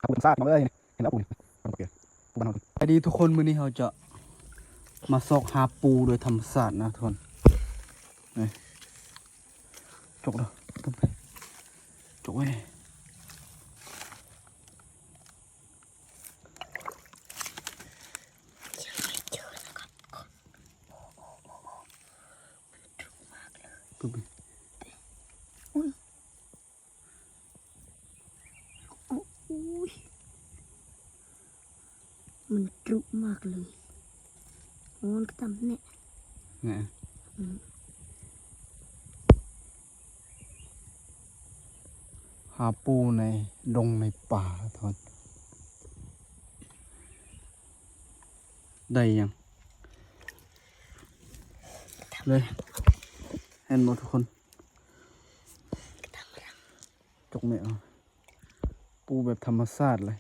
หาปูธรรมชาติมาเลยเห็นแล้วปูนี่ปลาดงปลาเกลือปูบ้านเรา สวัสดีทุกคนมื้อนี้เราจะมาซอกหาปูโดยธรรมชาตินะทุกคนนี่จกเด้อปุ๊บไปจกไว้ปุ๊บไป อุ้ยมันตรุมากเลยโอ้ยก็ทำเนี่ย เนี่ยหาปูในดงในป่าทุกคนได้ยังเลยเห็นหมดทุกคนจกไม่เอาปูแบบธรรมชาติเลย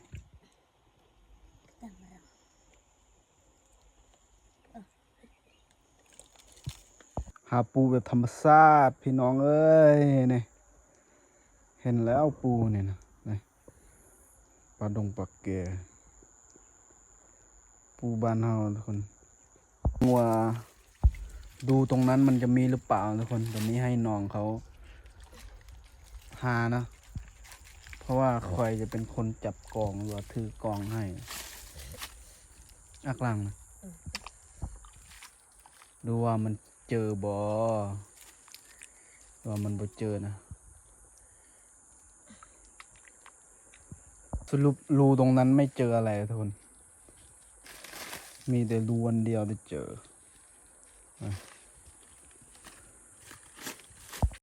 หาปูแบบธรรมชาติพี่น้องเอ้ยเนี่ยเห็นแล้วปูเนี่ยนะนี่ปลาดงปลาเกลือปูบ้านเฮาทุกคนมัวดูตรงนั้นมันจะมีหรือเปล่าทุกคนตอนนี้ให้น้องเขาหานะเพราะว่าคอยจะเป็นคนจับกองหรือว่าถือกองให้อักลังนะดูว่ามันเจอบ่ว่ามันบ่เจอนะสรุปรูตรงนั้นไม่เจออะไรทุกคนมีแต่รูวันเดียวได้เจอ